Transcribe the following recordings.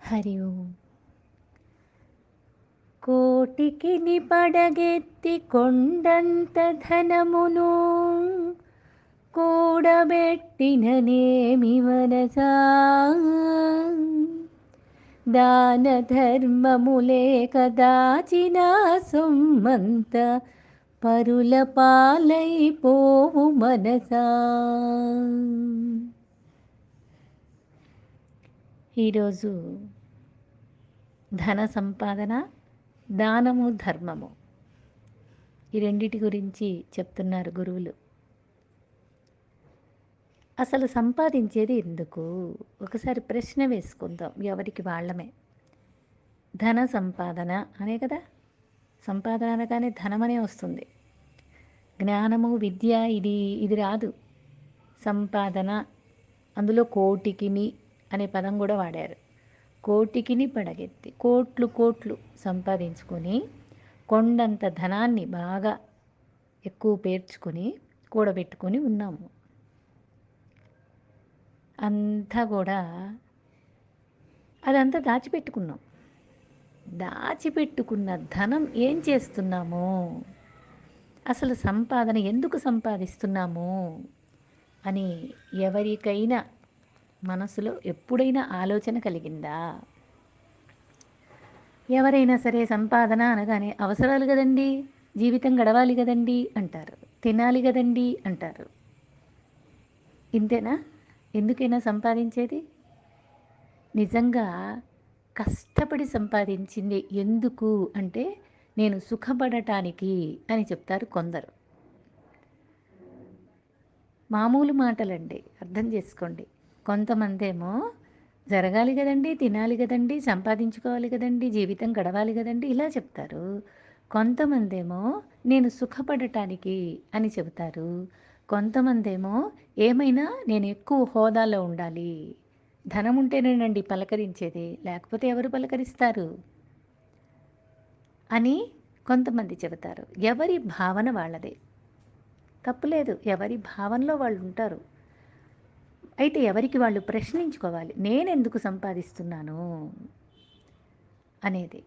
హరి ఓం. కోటికి నిపడగెత్తి కొండంత ధనమును కూడబెట్టిననేమి మనసా, దాన ధర్మములేక దాచిన సొమ్మంత పరుల పాలైపోవు మనసా. ఈరోజు ధన సంపాదన, దానము, ధర్మము ఈ రెండిటి గురించి చెప్తున్నారు గురువులు. అసలు సంపాదించేది ఎందుకు? ఒకసారి ప్రశ్న వేసుకుందాం ఎవరికి వాళ్ళమే. ధన సంపాదన అనే కదా, సంపాదన అనగానే ధనమనే వస్తుంది. జ్ఞానము, విద్య ఇది రాదు. సంపాదన, అందులో కోటికిని అనే పదం కూడా వాడారు. కోటికిని పడగెత్తి, కోట్లు కోట్లు సంపాదించుకొని కొండంత ధనాన్ని బాగా ఎక్కువ పేర్చుకొని కూడబెట్టుకొని ఉన్నాము. అంతా కూడా అదంతా దాచిపెట్టుకున్నాం. దాచిపెట్టుకున్న ధనం ఏం చేస్తున్నాము, అసలు సంపాదన ఎందుకు సంపాదిస్తున్నాము అని ఎవరికైనా మనసులో ఎప్పుడైనా ఆలోచన కలిగిందా? ఎవరైనా సరే సంపాదన అనగానే అవసరాలు కదండి, జీవితం గడవాలి కదండి అంటారు, తినాలి కదండి అంటారు. ఇంతేనా? ఎందుకైనా సంపాదించేది? నిజంగా కష్టపడి సంపాదించింది ఎందుకు అంటే నేను సుఖపడటానికి అని చెప్తారు కొందరు. మామూలు మాటలండి, అర్థం చేసుకోండి. కొంతమంది ఏమో జరగాలి కదండి, తినాలి కదండి, సంపాదించుకోవాలి కదండి, జీవితం గడవాలి కదండి ఇలా చెప్తారు. కొంతమంది ఏమో నేను సుఖపడటానికి అని చెబుతారు. కొంతమంది ఏమో ఏమైనా నేను ఎక్కువ హోదాలో ఉండాలి, ధనం ఉంటేనేనండి పలకరించేది, లేకపోతే ఎవరు పలకరిస్తారు అని కొంతమంది చెబుతారు. ఎవరి భావన వాళ్ళదే, తప్పులేదు, ఎవరి భావనలో వాళ్ళు ఉంటారు. అయితే ఎవరికి వాళ్ళు ప్రశ్నించుకోవాలి, నేనెందుకు సంపాదిస్తున్నాను అనేది.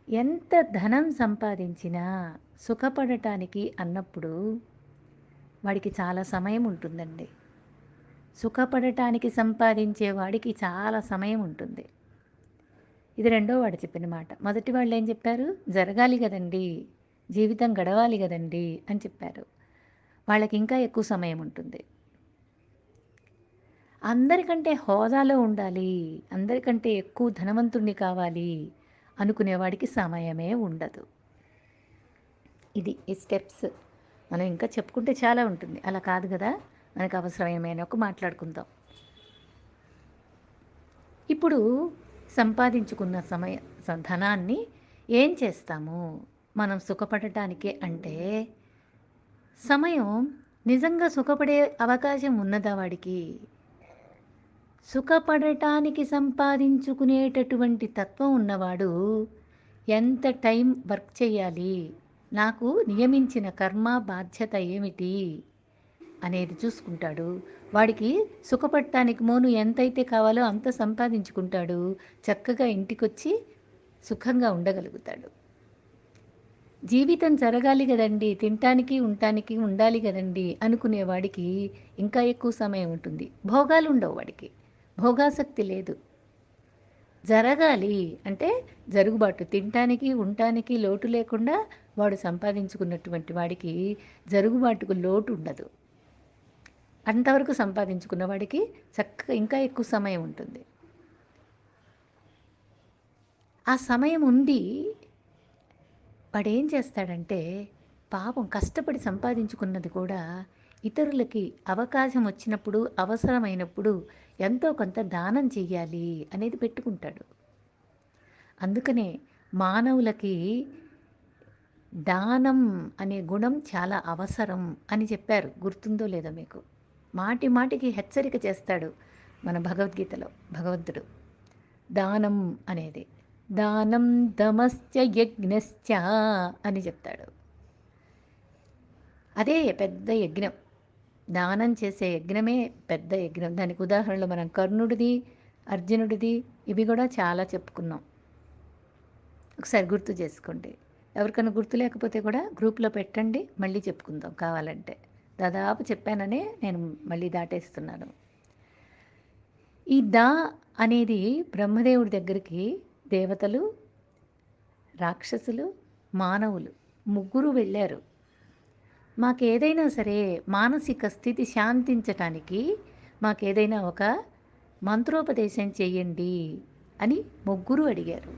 ఎంత ధనం సంపాదించినా సుఖపడటానికి అన్నప్పుడు వాడికి చాలా సమయం ఉంటుందండి. సుఖపడటానికి సంపాదించే వాడికి చాలా సమయం ఉంటుంది. ఇది రెండో వాడు చెప్పిన మాట. మొదటి వాళ్ళు ఏం చెప్పారు? జరగాలి కదండి, జీవితం గడవాలి కదండి అని చెప్పారు. వాళ్ళకి ఇంకా ఎక్కువ సమయం ఉంటుంది. అందరికంటే హోదాలో ఉండాలి, అందరికంటే ఎక్కువ ధనవంతుణ్ణి కావాలి అనుకునేవాడికి సమయమే ఉండదు. ఇది ఈ స్టెప్స్ మనం ఇంకా చెప్పుకుంటే చాలా ఉంటుంది. అలా కాదు కదా, మనకు అవసరమైన ఒక మాట్లాడుకుందాం. ఇప్పుడు సంపాదించుకున్న ధనాన్ని ఏం చేస్తాము మనం సుఖపడటానికే అంటే, సమయం నిజంగా సుఖపడే అవకాశం ఉన్నదా వాడికి? సుఖపడటానికి సంపాదించుకునేటటువంటి తత్వం ఉన్నవాడు ఎంత టైం వర్క్ చేయాలి, నాకు నియమించిన కర్మ బాధ్యత ఏమిటి అనేది చూసుకుంటాడు. వాడికి సుఖపడటానికి మోను ఎంతైతే కావాలో అంత సంపాదించుకుంటాడు. చక్కగా ఇంటికొచ్చి సుఖంగా ఉండగలుగుతాడు. జీవితం జరగాలి కదండి, తినటానికి ఉండటానికి ఉండాలి కదండి అనుకునేవాడికి ఇంకా ఎక్కువ సమయం ఉంటుంది. భోగాలు ఉండవు వాడికి, భోగాసక్తి లేదు. జరగాలి అంటే జరుగుబాటు, తినటానికి ఉండటానికి లోటు లేకుండా వాడు సంపాదించుకున్నటువంటి వాడికి జరుగుబాటుకు లోటు ఉండదు. అంతవరకు సంపాదించుకున్న వాడికి చక్కగా ఇంకా ఎక్కువ సమయం ఉంటుంది. ఆ సమయం ఉండి వాడేం చేస్తాడంటే, పాపం కష్టపడి సంపాదించుకున్నది కూడా ఇతరులకి అవకాశం వచ్చినప్పుడు, అవసరమైనప్పుడు ఎంతో కొంత దానం చెయ్యాలి అనేది పెట్టుకుంటాడు. అందుకనే మానవులకి దానం అనే గుణం చాలా అవసరం అని చెప్పారు. గుర్తుందో లేదో మీకు? మాటి మాటికి హెచ్చరిక చేస్తాడు మన భగవద్గీతలో భగవంతుడు. దానం అనేది, దానం దమశ్చ యజ్ఞశ్చ అని చెప్తాడు. అదే పెద్ద యజ్ఞం. దానం చేసే యజ్ఞమే పెద్ద యజ్ఞం. దానికి ఉదాహరణలో మనం కర్ణుడిది అర్జునుడిది ఇవి కూడా చాలా చెప్పుకున్నాం. ఒకసారి గుర్తు చేసుకోండి. ఎవరికైనా గుర్తు లేకపోతే కూడా గ్రూప్‌లో పెట్టండి. మళ్ళీ చెప్పుకుందాం కావాలంటే. దాదాపు చెప్పాననే నేను మళ్ళీ దాటేస్తున్నాను. ఈ అనేది బ్రహ్మదేవుడి దగ్గరికి దేవతలు, రాక్షసులు, మానవులు ముగ్గురు వెళ్ళారు. మాకేదైనా సరే మానసిక స్థితి శాంతించటానికి మాకేదైనా ఒక మంత్రోపదేశం చెయ్యండి అని ముగ్గురు అడిగారు.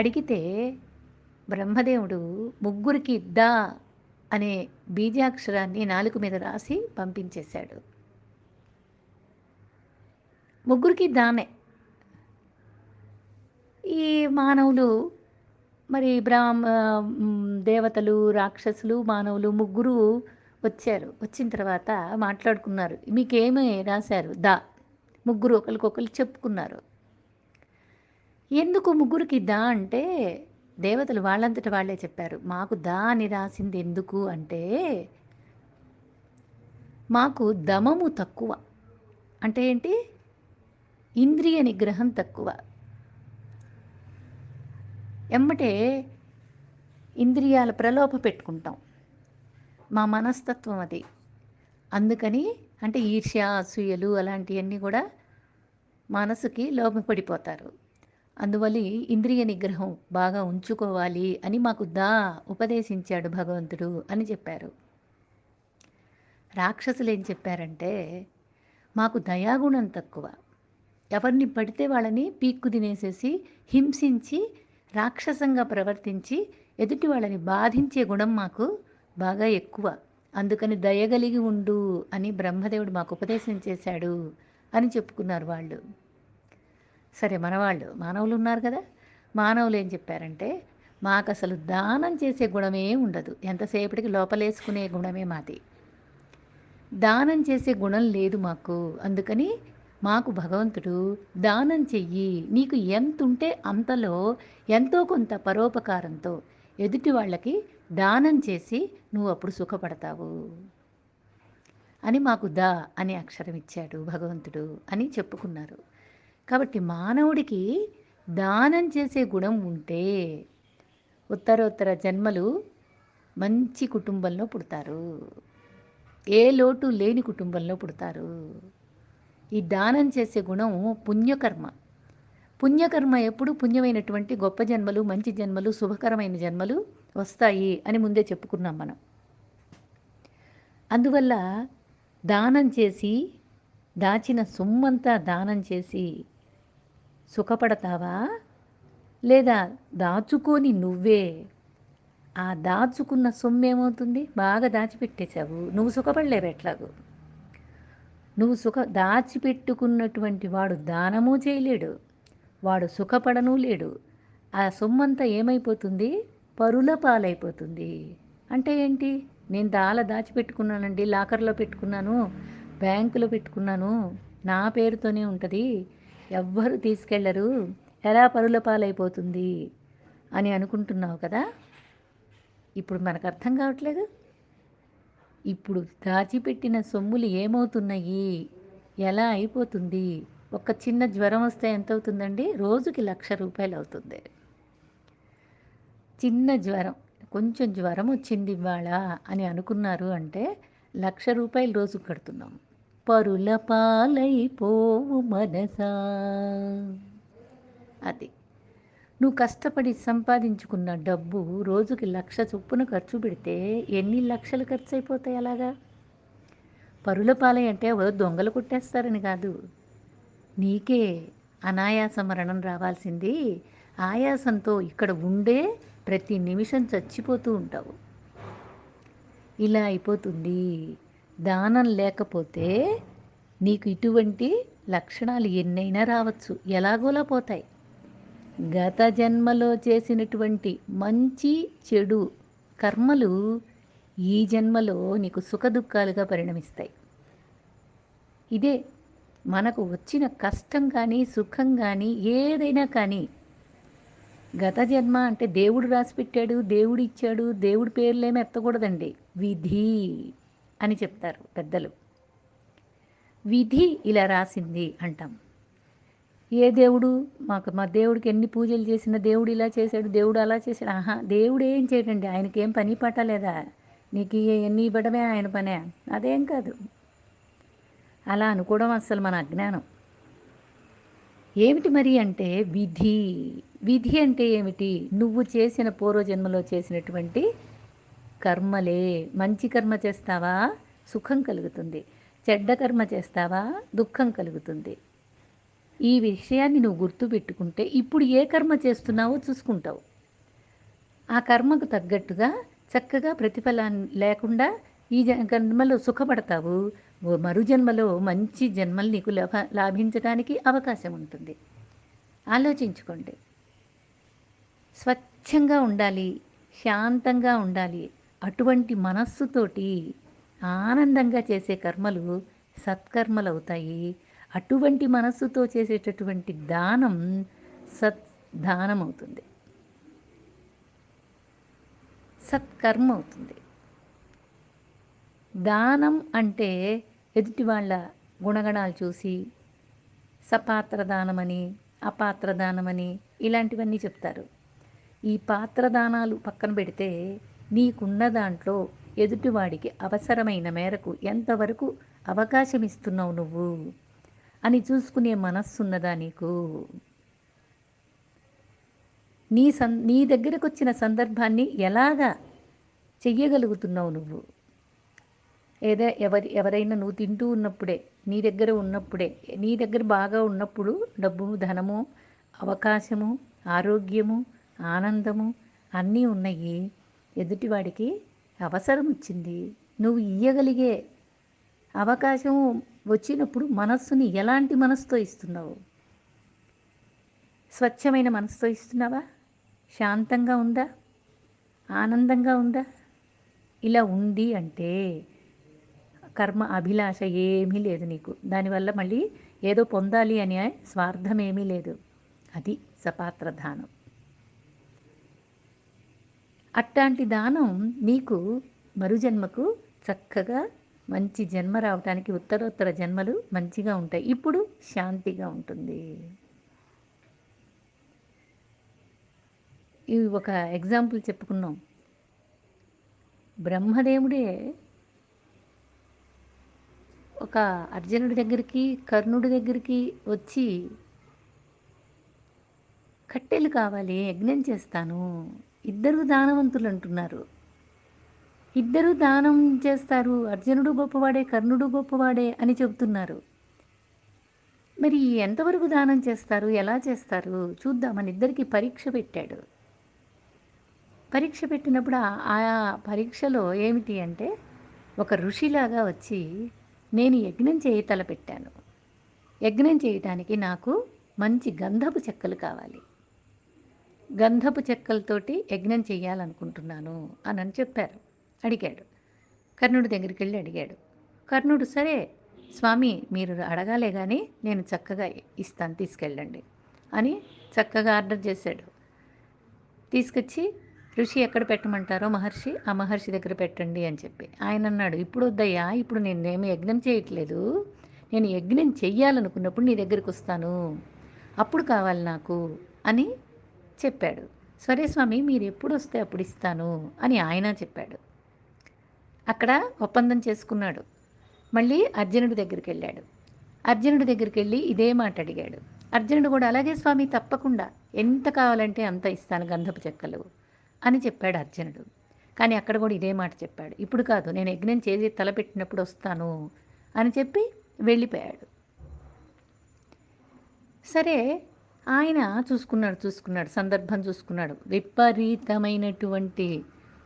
అడిగితే బ్రహ్మదేవుడు ముగ్గురికి అనే బీజాక్షరాన్ని నాలుక మీద రాసి పంపించేశాడు. ముగ్గురికి దానే. ఈ మానవులు మరి దేవతలు, రాక్షసులు, మానవులు ముగ్గురు వచ్చారు. వచ్చిన తర్వాత మాట్లాడుకున్నారు. మీకేమి రాశారు? ముగ్గురు ఒకరికొకరు చెప్పుకున్నారు. ఎందుకు ముగ్గురికి అంటే దేవతలు వాళ్ళంతట వాళ్ళే చెప్పారు. మాకు అని రాసింది ఎందుకు అంటే మాకు దమము తక్కువ. అంటే ఏంటి? ఇంద్రియ నిగ్రహం తక్కువ. ఎమ్మటే ఇంద్రియాల ప్రలోభ పెట్టుకుంటాం. మా మనస్తత్వం అది. అందుకని అంటే ఈర్ష్య, అసూయలు అలాంటివన్నీ కూడా మనసుకి లోపపడిపోతారు. అందువల్ల ఇంద్రియ నిగ్రహం బాగా ఉంచుకోవాలి అని మాకు ఉపదేశించాడు భగవంతుడు అని చెప్పారు. రాక్షసులు ఏం చెప్పారంటే మాకు దయాగుణం తక్కువ. ఎవరిని పడితే వాళ్ళని పీక్కు తినేసేసి హింసించి రాక్షసంగా ప్రవర్తించి ఎదుటి వాళ్ళని బాధించే గుణం మాకు బాగా ఎక్కువ. అందుకని దయగలిగి ఉండు అని బ్రహ్మదేవుడు మాకు ఉపదేశం చేశాడు అని చెప్పుకున్నారు వాళ్ళు. సరే, మనవాళ్ళు మానవులు ఉన్నారు కదా, మానవులు ఏం చెప్పారంటే మాకు అసలు దానం చేసే గుణమే ఉండదు. ఎంతసేపటికి లోపలేసుకునే గుణమే మాది. దానం చేసే గుణం లేదు మాకు. అందుకని మాకు భగవంతుడు దానం చెయ్యి, నీకు ఎంతుంటే అంతలో ఎంతో కొంత పరోపకారంతో ఎదుటి వాళ్ళకి దానం చేసి నువ్వు అప్పుడు సుఖపడతావు అని మాకు అనే అక్షరం ఇచ్చాడు భగవంతుడు అని చెప్పుకున్నారు. కాబట్టి మానవుడికి దానం చేసే గుణం ఉంటే ఉత్తరోత్తర జన్మలు మంచి కుటుంబంలో పుడతారు. ఏ లోటు లేని కుటుంబంలో పుడతారు. ఈ దానం చేసే గుణం పుణ్యకర్మ. పుణ్యకర్మ ఎప్పుడు పుణ్యమైనటువంటి గొప్ప జన్మలు, మంచి జన్మలు, శుభకరమైన జన్మలు వస్తాయి అని ముందే చెప్పుకున్నాం మనం. అందువల్ల దానం చేసి దాచిన సొమ్మంతా దానం చేసి సుఖపడతావా, లేదా దాచుకొని నువ్వే ఆ దాచుకున్న సొమ్మేమవుతుంది? బాగా దాచిపెట్టేశావు, నువ్వు సుఖపడలేవు ఎట్లాగూ. నువ్వు దాచిపెట్టుకున్నటువంటి వాడు దానము చేయలేడు, వాడు సుఖపడను లేడు. ఆ సొమ్మంతా ఏమైపోతుంది? పరుల పాలైపోతుంది. అంటే ఏంటి? నేను దాచిపెట్టుకున్నానండి, లాకర్లో పెట్టుకున్నాను, బ్యాంకులో పెట్టుకున్నాను, నా పేరుతోనే ఉంటుంది, ఎవ్వరు తీసుకెళ్లరు, ఎలా పరుల పాలైపోతుంది అని అనుకుంటున్నావు కదా. ఇప్పుడు మనకు అర్థం కావట్లేదు. ఇప్పుడు దాచిపెట్టిన సొమ్ములు ఏమవుతున్నాయి, ఎలా అయిపోతుంది? ఒక చిన్న జ్వరం వస్తే ఎంత అవుతుందండి? రోజుకి 1,00,000 రూపాయలు అవుతుంది. చిన్న జ్వరం, కొంచెం జ్వరం వచ్చింది ఇవాళ అని అనుకున్నారు అంటే 1,00,000 రూపాయలు రోజు కడుతున్నాం. పరుల పాలైపోవు మనసా, అది నువ్వు కష్టపడి సంపాదించుకున్న డబ్బు రోజుకి 1,00,000 చొప్పున ఖర్చు పెడితే ఎన్ని లక్షలు ఖర్చు అయిపోతాయి అలాగా? పరుల పాలై అంటే దొంగలు కొట్టేస్తారని కాదు, నీకే అనాయాస మరణం రావాల్సింది. ఆయాసంతో ఇక్కడ ఉండే ప్రతి నిమిషం చచ్చిపోతూ ఉంటావు. ఇలా అయిపోతుంది. దానం లేకపోతే నీకు ఇటువంటి లక్షణాలు ఎన్నైనా రావచ్చు, ఎలాగోలా పోతాయి. గత జన్మలో చేసినటువంటి మంచి చెడు కర్మలు ఈ జన్మలో నీకు సుఖదుఖాలుగా పరిణమిస్తాయి. ఇదే మనకు వచ్చిన కష్టం కానీ, సుఖం కానీ, ఏదైనా కానీ గత జన్మ అంటే దేవుడు రాసిపెట్టాడు, దేవుడు ఇచ్చాడు, దేవుడి పేర్లేమీ ఎత్తకూడదండి. విధి అని చెప్తారు పెద్దలు. విధి ఇలా రాసింది అంటాం. ఏ దేవుడు మా దేవుడికి ఎన్ని పూజలు చేసినా దేవుడు ఇలా చేశాడు, దేవుడు అలా చేశాడు. ఆహా! దేవుడు ఏం చేయడండి. ఆయనకేం పని పాట లేదా? నీకు ఎన్ని ఇవ్వడమే ఆయన పనే. అదేం కాదు. అలా అనుకోవడం అస్సలు మన అజ్ఞానం. ఏమిటి మరి అంటే విధి. విధి అంటే ఏమిటి? నువ్వు చేసిన పూర్వజన్మలో చేసినటువంటి కర్మలే. మంచి కర్మ చేస్తావా? సుఖం కలుగుతుంది. చెడ్డ కర్మ చేస్తావా? దుఃఖం కలుగుతుంది. ఈ విషయాన్ని నువ్వు గుర్తుపెట్టుకుంటే ఇప్పుడు ఏ కర్మ చేస్తున్నావో చూసుకుంటావు. ఆ కర్మకు తగ్గట్టుగా చక్కగా ప్రతిఫలాన్ని లేకుండా ఈ జన్మలో సుఖపడతావు. మరు జన్మలో మంచి జన్మలు నీకు లాభించడానికి అవకాశం ఉంటుంది. ఆలోచించుకోండి. స్వచ్ఛంగా ఉండాలి, శాంతంగా ఉండాలి. అటువంటి మనస్సుతోటి ఆనందంగా చేసే కర్మలు సత్కర్మలు అవుతాయి. అటువంటి మనస్సుతో చేసేటటువంటి దానం సద్దానం అవుతుంది, సత్కర్మ అవుతుంది. దానం అంటే ఎదుటి వాళ్ళ గుణగణాలు చూసి సపాత్రదానమని, అపాత్రదానమని ఇలాంటివన్నీ చెప్తారు. ఈ పాత్రదానాలు పక్కన పెడితే నీకున్న దాంట్లో ఎదుటివాడికి అవసరమైన మేరకు ఎంతవరకు అవకాశం ఇస్తున్నావు నువ్వు అని చూసుకునే మనస్సున్నదా నీకు? నీ దగ్గరకు వచ్చిన సందర్భాన్ని ఎలాగా చెయ్యగలుగుతున్నావు నువ్వు? ఎవరైనా నువ్వు తింటూ ఉన్నప్పుడే, నీ దగ్గర ఉన్నప్పుడే, నీ దగ్గర బాగా ఉన్నప్పుడు డబ్బు, ధనము, అవకాశము, ఆరోగ్యము, ఆనందము అన్నీ ఉన్నాయి. ఎదుటివాడికి అవసరం వచ్చింది, నువ్వు ఇయ్యగలిగే అవకాశం వచ్చినప్పుడు మనస్సుని ఎలాంటి మనసుతో ఇస్తున్నావు? స్వచ్ఛమైన మనసుతో ఇస్తున్నావా? శాంతంగా ఉందా? ఆనందంగా ఉందా? ఇలా ఉంది అంటే కర్మ అభిలాష ఏమీ లేదు నీకు. దానివల్ల మళ్ళీ ఏదో పొందాలి అనే స్వార్థం ఏమీ లేదు. అది సపాత్ర దానం. అట్లాంటి దానం నీకు మరుజన్మకు చక్కగా మంచి జన్మ రావటానికి ఉత్తరోత్తర జన్మలు మంచిగా ఉంటాయి. ఇప్పుడు శాంతిగా ఉంటుంది. ఇవి ఒక ఎగ్జాంపుల్ చెప్పుకున్నాం. బ్రహ్మదేవుడే ఒక అర్జునుడి దగ్గరికి, కర్ణుడి దగ్గరికి వచ్చి కట్టెలు కావాలి, యజ్ఞం చేస్తాను. ఇద్దరు దానవంతులు అంటున్నారు. ఇద్దరు దానం చేస్తారు. అర్జునుడు గొప్పవాడే, కర్ణుడు గొప్పవాడే అని చెబుతున్నారు. మరి ఎంతవరకు దానం చేస్తారు, ఎలా చేస్తారు చూద్దామని ఇద్దరికి పరీక్ష పెట్టాడు. పరీక్ష పెట్టినప్పుడు ఆ పరీక్షలో ఏమిటి అంటే ఒక ఋషిలాగా వచ్చి నేను యజ్ఞం తలపెట్టాను. యజ్ఞం చేయటానికి నాకు మంచి గంధపు చెక్కలు కావాలి. గంధపు చెక్కలతోటి యజ్ఞం చేయాలనుకుంటున్నాను అని చెప్పారు. అడిగాడు. కర్ణుడి దగ్గరికి వెళ్ళి అడిగాడు. కర్ణుడు సరే స్వామి మీరు అడగాలే కానీ నేను చక్కగా ఇస్తాను, తీసుకెళ్ళండి అని చక్కగా ఆర్డర్ చేశాడు. తీసుకొచ్చి ఋషి ఎక్కడ పెట్టమంటారో ఆ మహర్షి దగ్గర పెట్టండి అని చెప్పి ఆయన అన్నాడు, ఇప్పుడు వద్దయ్యా, ఇప్పుడు నేనేమి యజ్ఞం చేయట్లేదు, నేను యజ్ఞం చెయ్యాలనుకున్నప్పుడు నీ దగ్గరికి వస్తాను, అప్పుడు కావాలి నాకు అని చెప్పాడు. సరే స్వామి మీరు ఎప్పుడు వస్తే అప్పుడు ఇస్తాను అని ఆయన చెప్పాడు. అక్కడ ఒప్పందం చేసుకున్నాడు. మళ్ళీ అర్జునుడి దగ్గరికి వెళ్ళాడు. అర్జునుడి దగ్గరికి వెళ్ళి ఇదే మాట అడిగాడు. అర్జునుడు కూడా అలాగే స్వామి తప్పకుండా ఎంత కావాలంటే అంత ఇస్తాను గంధపు చెక్కలు అని చెప్పాడు అర్జునుడు. కానీ అక్కడ కూడా ఇదే మాట చెప్పాడు. ఇప్పుడు కాదు, నేను యజ్ఞం చేసి తలపెట్టినప్పుడు వస్తాను అని చెప్పి వెళ్ళిపోయాడు. సరే ఆయన చూసుకున్నాడు, సందర్భం చూసుకున్నాడు. విపరీతమైనటువంటి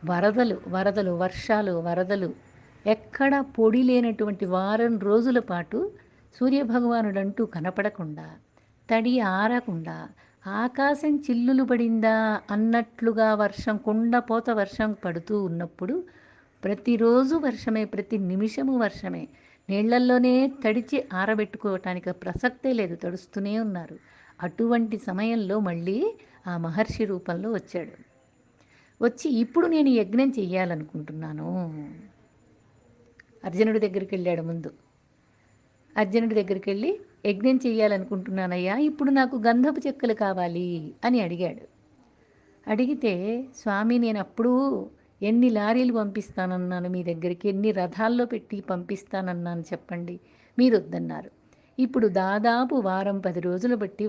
వరదలు, వరదలు, ఎక్కడ పొడి లేనటువంటి వారం రోజుల పాటు సూర్యభగవానుడంటూ కనపడకుండా, తడి ఆరకుండా, ఆకాశం చిల్లులు పడిందా అన్నట్లుగా కుండపోత వర్షం పడుతూ ఉన్నప్పుడు ప్రతిరోజు వర్షమే, ప్రతి నిమిషము వర్షమే. నీళ్లల్లోనే తడిచి ఆరబెట్టుకోవటానికి ప్రసక్తే లేదు, తడుస్తూనే ఉన్నారు. అటువంటి సమయంలో మళ్ళీ ఆ మహర్షి రూపంలో వచ్చాడు. వచ్చి ఇప్పుడు నేను యజ్ఞం చెయ్యాలనుకుంటున్నాను. అర్జునుడి దగ్గరికి వెళ్ళాడు. ముందు అర్జునుడి దగ్గరికి వెళ్ళి యజ్ఞం చెయ్యాలనుకుంటున్నానయ్యా. ఇప్పుడు నాకు గంధపు చెక్కలు కావాలి అని అడిగాడు. అడిగితే, స్వామి నేనప్పుడు ఎన్ని లారీలు పంపిస్తానన్నాను మీ దగ్గరికి, ఎన్ని రథాల్లో పెట్టి పంపిస్తానన్నాను చెప్పండి. మీరొద్దన్నారు. ఇప్పుడు దాదాపు వారం 10 రోజులు బట్టి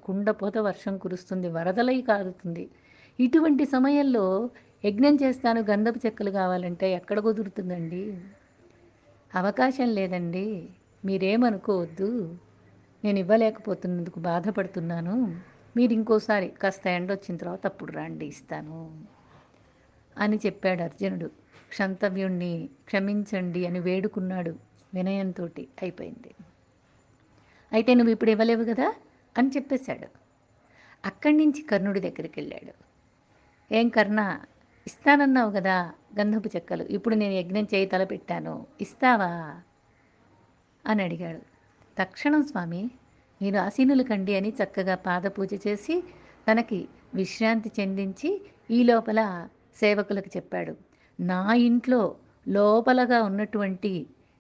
కుండపోత వర్షం కురుస్తుంది. వరదలై కారుతుంది. ఇటువంటి సమయంలో యజ్ఞం చేస్తాను గంధపు చెక్కలు కావాలంటే ఎక్కడ కుదురుతుందండి? అవకాశం లేదండి. మీరేమనుకోవద్దు. నేను ఇవ్వలేకపోతున్నందుకు బాధపడుతున్నాను. మీరు ఇంకోసారి కాస్త ఎండొచ్చిన తర్వాత అప్పుడు రండి ఇస్తాను అని చెప్పాడు అర్జునుడు. క్షంతవ్యుణ్ణి క్షమించండి అని వేడుకున్నాడు వినయంతోటి. అయిపోయింది. అయితే నువ్వు ఇప్పుడు ఇవ్వలేవు కదా అని చెప్పేశాడు. అక్కడి నుంచి కర్ణుడి దగ్గరికి వెళ్ళాడు. ఏం కర్ణ, ఇస్తానన్నావు కదా గంధపు చెక్కలు, ఇప్పుడు నేను యజ్ఞం చేయి తలపెట్టాను, ఇస్తావా అని అడిగాడు. తక్షణం స్వామి మీరు ఆసీనులు కండి అని చక్కగా పాదపూజ చేసి తనకి విశ్రాంతి చెందించి ఈ లోపల సేవకులకు చెప్పాడు. నా ఇంట్లో లోపలగా ఉన్నటువంటి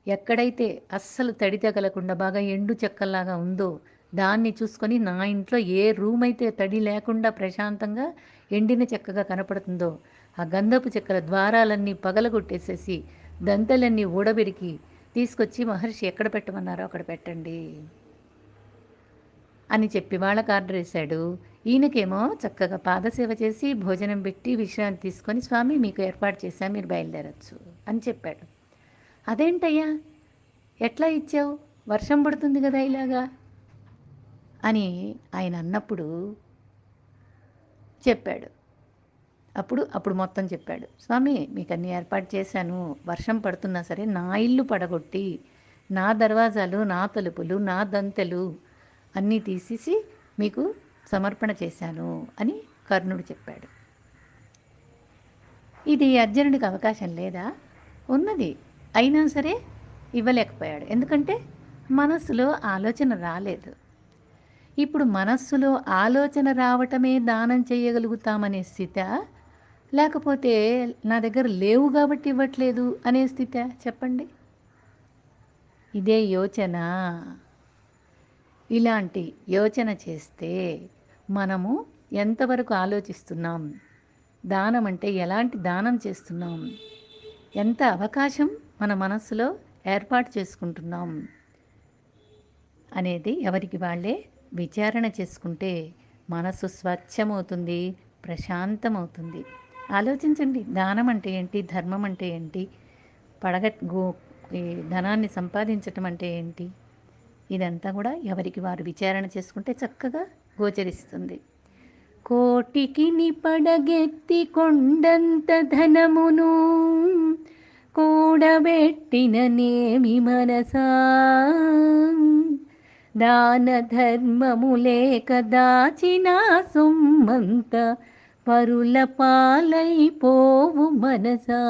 ఎక్కడైతే అస్సలు తడి తగలకుండా బాగా ఎండు చెక్కల్లాగా ఉందో దాన్ని చూసుకొని నా ఇంట్లో ఏ రూమ్ అయితే తడి లేకుండా ప్రశాంతంగా ఎండిన చెక్కగా కనపడుతుందో ఆ గంధపు చెక్కల ద్వారాలన్నీ పగలగొట్టేసేసి దంతలన్నీ ఊడబెరికి తీసుకొచ్చి మహర్షి ఎక్కడ పెట్టమన్నారో అక్కడ పెట్టండి అని చెప్పి వాళ్ళకి ఆర్డర్ వేశాడు. ఈయనకేమో చక్కగా పాదసేవ చేసి భోజనం పెట్టి విశ్రాంతి తీసుకొని స్వామి మీకు ఏర్పాటు చేశాం మీరు బయలుదేరచ్చు అని చెప్పాడు. అదేంటయ్యా ఎట్లా ఇచ్చావు, వర్షం పడుతుంది కదా ఇలాగా అని ఆయన అన్నప్పుడు చెప్పాడు. అప్పుడు మొత్తం చెప్పాడు. స్వామి మీకు అన్ని ఏర్పాటు చేశాను, వర్షం పడుతున్నా సరే నా ఇల్లు పడగొట్టి నా దర్వాజాలు నా తలుపులు నా దంతెలు అన్నీ తీసేసి మీకు సమర్పణ చేశాను అని కర్ణుడు చెప్పాడు. ఇది అర్జునుడికి అవకాశం లేదా? ఉన్నది. అయినా సరే ఇవ్వలేకపోయాడు. ఎందుకంటే మనస్సులో ఆలోచన రాలేదు. ఇప్పుడు మనస్సులో ఆలోచన రావటమే దానం చేయగలుగుతామనే స్థిత, లేకపోతే నా దగ్గర లేవు కాబట్టి ఇవ్వట్లేదు అనే స్థిత చెప్పండి. ఇదే యోచన. ఇలాంటి యోచన చేస్తే మనము ఎంతవరకు ఆలోచిస్తున్నాం, దానం అంటే ఎలాంటి దానం చేస్తున్నాం, ఎంత అవకాశం మన మనస్సులో ఏర్పాటు చేసుకుంటున్నాం అనేది ఎవరికి వాళ్ళే విచారణ చేసుకుంటే మనసు స్వచ్ఛమవుతుంది, ప్రశాంతమవుతుంది. ఆలోచించండి, దానం అంటే ఏంటి, ధర్మం అంటే ఏంటి, ఈ ధనాన్ని సంపాదించటం అంటే ఏంటి, ఇదంతా కూడా ఎవరికి వారు విచారణ చేసుకుంటే చక్కగా గోచరిస్తుంది. కోటికి నిపడగెత్తి కొండంత ధనమును కూడబెట్టిననేమి మనసా, దాన ధర్మము లేక దాచిన సొమ్మంత పరుల పాలైపోవు మనసా.